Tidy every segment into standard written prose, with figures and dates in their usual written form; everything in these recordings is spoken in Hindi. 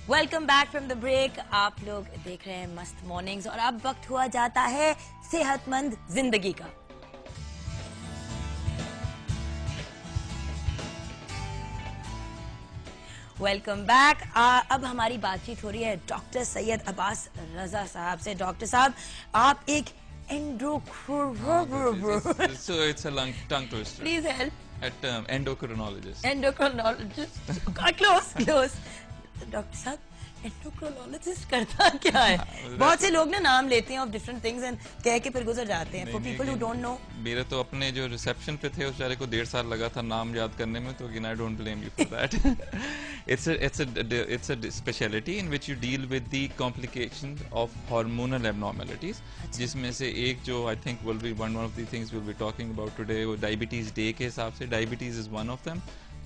Welcome back from the break. आप लोग देख रहे हैं मस्त मॉर्निंग्स और अब वक्त हुआ जाता है सेहतमंद जिंदगी का। Welcome back. अब हमारी बातचीत हो रही है डॉक्टर सैयद अब्बास रजा साहब से। डॉक्टर साहब, आप एक So it's a tongue twister. Please help. At endocrinologist. Endocrinologist. Close. Doctor साहब, एंडोक्रोनोलॉजिस्ट करता क्या है? बहुत से लोग ना नाम लेते हैं ऑफ डिफरेंट थिंग्स एंड कह के फिर गुजर जाते हैं। For people who don't know, मेरे तो अपने जो रिसेप्शन पे थे उस बेचारे को 1.5 साल लगा था नाम याद करने में, तो I don't blame you for that. It's a specialty in which you deal with the complications of hormonal abnormalities. जिसमें से एक जो I think will be one of the things we'll be talking about today, वो डायबिटीज डे के हिसाब से diabetes is one of them.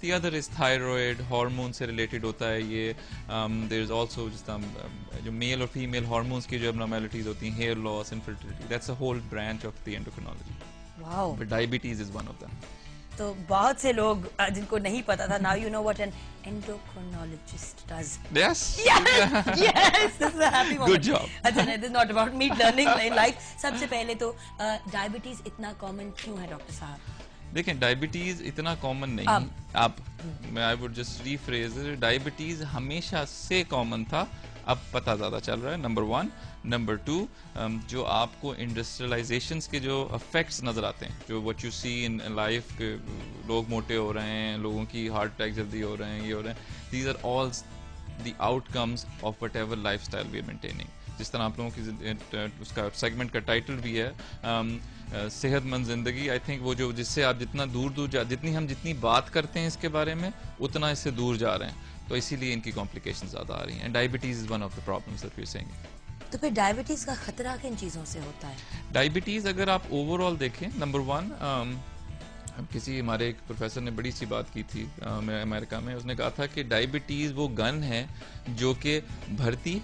The other is thyroid, hormone से related होता है ये. There is also just जो male और female hormones की जो abnormalities होती हैं, hair loss, infertility. That's a whole branch of the endocrinology. Wow. But diabetes is one of them. तो बहुत से लोग जिनको नहीं पता था, now you know what an endocrinologist does. Yes. Yes. This is a happy moment. Good job. अच्छा, this is not about me learning in life. सबसे पहले तो डायबिटीज इतना कॉमन क्यों है डॉक्टर साहब? देखें, डायबिटीज इतना कॉमन नहीं है अब। मैं I would just rephrase, diabetes हमेशा से कॉमन था, अब पता ज़्यादा चल रहा है, नंबर 1। नंबर 2, जो आपको इंडस्ट्रियलाइजेशंस के जो इफेक्ट्स नज़र आते हैं, जो what you see in life के, लोग मोटे हो रहे हैं, लोगों की हार्ट अटैक जल्दी हो रहे हैं, ये हो रहे हैं, these are all the outcomes of whatever lifestyle we are maintaining. जिस तरह आप लोगों की उसका सेगमेंट का टाइटल भी है सेहतमंद जिंदगी, आई थिंक वो जो जिससे आप जितना जितनी बात करते हैं इसके बारे में, उतना इससे दूर जा रहे हैं, तो इसीलिए इनकी कॉम्प्लिकेशन ज्यादा आ रही हैं। And diabetes is one of the problems that we are seeing. तो फिर डायबिटीज का खतरा किन चीजों से होता है? डायबिटीज अगर आप ओवरऑल देखें, नंबर 1, किसी हमारे एक प्रोफेसर ने बड़ी सी बात की थी अमेरिका में, उसने कहा था कि डायबिटीज वो गन है जो कि भर्ती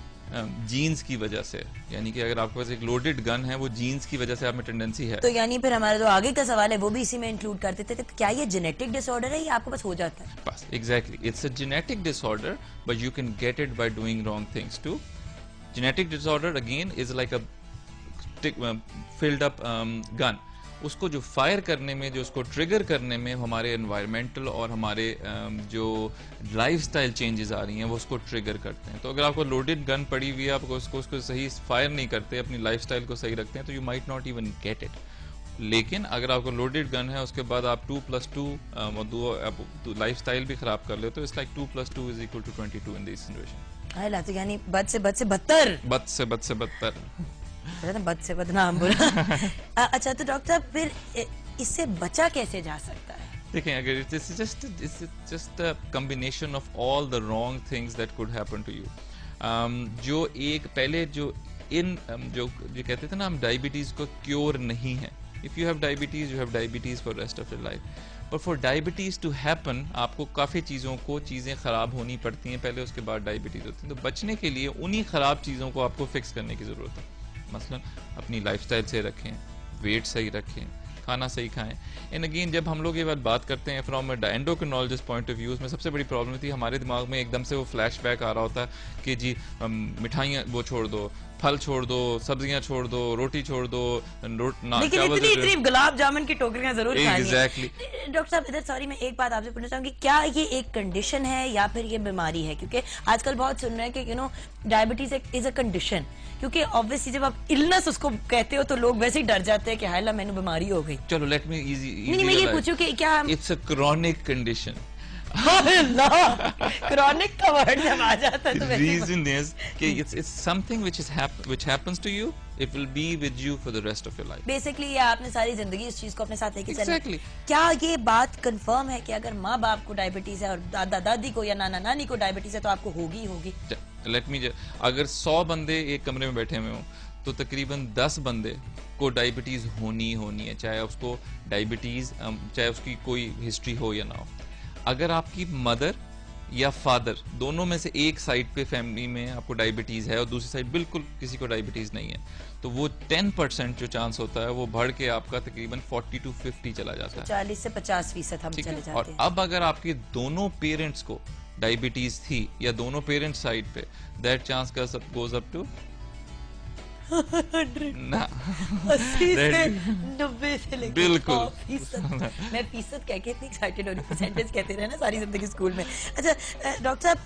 जीन्स की वजह से, यानी कि अगर आपके पास एक लोडेड गन है, वो जीन्स की वजह से आप में टेंडेंसी है। तो यानी फिर हमारा जो आगे का सवाल है वो भी इसी में इंक्लूड करते थे, तो क्या ये जेनेटिक डिसऑर्डर है या आपको बस हो जाता है? बस exactly, it's a genetic disorder but you can get it by doing wrong things too. Genetic disorder again is like a filled up gun. उसको जो फायर करने में, जो उसको ट्रिगर करने में हमारे एनवायरमेंटल और हमारे जो लाइफस्टाइल चेंजेस आ रही हैं, वो उसको ट्रिगर करते हैं। तो अगर आपको लोडेड गन पड़ी हुई है, आप उसको सही फायर नहीं करते, अपनी लाइफस्टाइल को सही रखते हैं, तो you might not even get it. लेकिन अगर आपको लोडेड गन है, उसके बाद आप 2+2 लाइफस्टाइल भी खराब कर ले, तो it's like 2+2 is equal to 22 in this situation. तो यानी बद से बदतर। बद से बदनाम बुरा। अच्छा, तो डॉक्टर फिर इससे बचा कैसे जा सकता है? देखें, अगर it's just a combination of all the wrong things that could happen to you. जो एक पहले जो कहते थे ना, हम डायबिटीज को क्योर नहीं है। If you have diabetes, you have diabetes for rest of your life. But for diabetes to happen, आपको काफ़ी चीज़ें ख़राब होनी पड़ती हैं पहले, उसके बाद डायबिटीज होती है। तो बचने के लिए उन्हीं ख़राब चीज़ों को आपको फिक्स करने की ज़रूरत है। मसलन अपनी लाइफस्टाइल से रखें, वेट सही रखें, खाना सही खाएं। एंड अगेन, जब हम लोग ये बात करते हैं from endocrinologist point of view, उसमें सबसे बड़ी प्रॉब्लम थी हमारे दिमाग में एकदम से वो फ्लैशबैक आ रहा होता है कि जी मिठाइयाँ वो छोड़ दो, फल छोड़ दो, सब्जियां छोड़ दो, रोटी छोड़ दो, लेकिन इतनी गुलाब जामुन की टोकरियां जरूर खानी। एग्जैक्टली। डॉक्टर साहब, इधर सॉरी, मैं एक बात आपसे पूछना चाहूंगी, क्या ये एक कंडीशन है या फिर ये बीमारी है? क्योंकि आजकल बहुत सुन रहे हैं कि डायबिटीज इज अ कंडीशन, क्योंकि ऑब्वियसली जब आप इलनेस उसको कहते हो तो लोग वैसे ही डर जाते हैं कि हाय मैंने बीमारी हो गई। चलो लेट मी इजी नहीं, मैं ये पूछूं कि क्या it's a chronic condition. Chronic का वर्ड जब आ जाता है तो रीजन इज कि it's something which happens to you, it will be with you for the rest of your life. Basically ये आपने सारी जिंदगी इस चीज को अपने साथ लेके चलना। Exactly. क्या ये बात कंफर्म है कि अगर माँ बाप को डायबिटीज है और दादा दादी को या नाना नानी को डायबिटीज है तो आपको होगी? लेट मी, अगर 100 बंदे एक कमरे में बैठे हुए हों, तो तकरीबन 10 बंदे को डायबिटीज होनी है, चाहे उसको डायबिटीज, चाहे उसकी कोई हिस्ट्री हो या ना हो। अगर आपकी मदर या फादर दोनों में से एक साइड पे फैमिली में आपको डायबिटीज है और दूसरी साइड बिल्कुल किसी को डायबिटीज नहीं है, तो वो 10% जो चांस होता है वो बढ़ के आपका तकरीबन 40 to 50 चला जाता है। 40 से 50% हम चले जाते हैं। और अब अगर आपके दोनों पेरेंट्स को डायबिटीज थी या दोनों पेरेंट्स साइड पे, दैट चांस का सब गोज अप टू 100 ना 80 से 90 से लेकर बिल्कुल। 100%। मैं फीसद कह के इतनी एक्साइटेड हो रही, परसेंटेज कहते रहे ना सारी जिंदगी स्कूल में। अच्छा डॉक्टर साहब,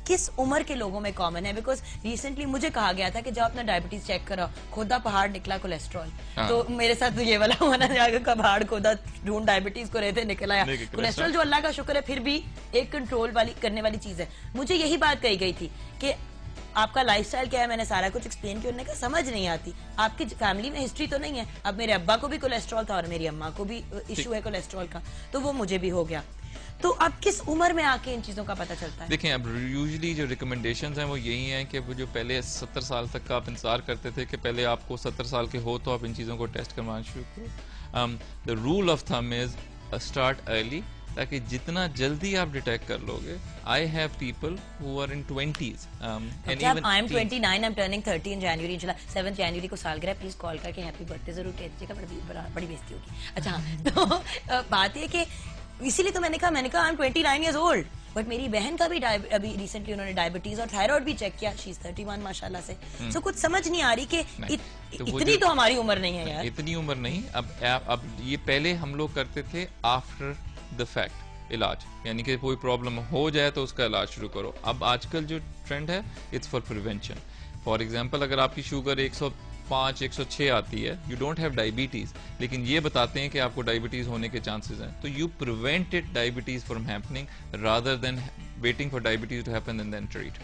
किस उम्र के लोगों में कॉमन है? बिकॉज रिसेंटली मुझे कहा गया था कि जब अपना डायबिटीज चेक करो, खोदा पहाड़ निकला कोलेस्ट्रॉल। तो मेरे साथ तो ये वाला हुआ ना, जाकर का पहाड़ खोदा, ढूंढ डायबिटीज को रहते निकल आया कोलेस्ट्रॉल, जो अल्लाह का शुक्र है फिर भी एक कंट्रोल वाली करने वाली चीज है। मुझे यही बात कही गई थी कि आपका लाइफस्टाइल क्या है, मैंने सारा कुछ एक्सप्लेन किया, उन्होंने कहा समझ नहीं आती, आपकी फैमिली में हिस्ट्री तो नहीं है। अब मेरे अब्बा को भी कोलेस्ट्रॉल था और मेरी अम्मा को भी इशू है कोलेस्ट्रॉल का, तो वो मुझे भी हो गया। तो अब किस उम्र में आके इन चीजों का पता चलता है? देखें, अब यूजुअली जो रिकमेंडेशंस हैं वो यही हैं कि वो जो पहले 70 साल तक का आप इंतजार करते थे कि पहले आपको 70 साल के हो तो आप इन चीज़ों को टेस्ट करवाना शुरू करो। The rule of thumb is start early, ताकि जितना जल्दी आप डिटेक्ट कर लोगे। I have people who are in 20s and even I am 29, I am turning 30 in January, इंशाल्लाह 7 जनवरी को सालगिरह, प्लीज कॉल करके हैप्पी बर्थडे जरूर कह दीजिएगा, बड़ी बेइज्जती होगी। अच्छा हाँ, तो बात ये कि इसीलिए तो मैंने कहा आई एम 29 इयर्स ओल्ड, बट मेरी बहन का भी अभी रिसेंटली उन्होंने डायबिटीज और थायराइड भी चेक किया, शी इज 31 माशाल्लाह से। सो कुछ समझ नहीं आ रही कि इतनी तो हमारी उम्र नहीं है यार। इतनी उम्र नहीं। अब ये पहले हम लोग करते थे आफ्टर द फैक्ट इलाज, यानी कि कोई प्रॉब्लम हो जाए तो उसका इलाज शुरू करो। अब आजकल जो ट्रेंड है it's for prevention. For example, अगर आपकी शुगर 105 106 आती है, यू डोंट हैव डायबिटीज, लेकिन ये बताते हैं कि आपको डायबिटीज होने के चांसेस हैं, तो you prevent it diabetes from happening rather than waiting for diabetes to happen and then treat.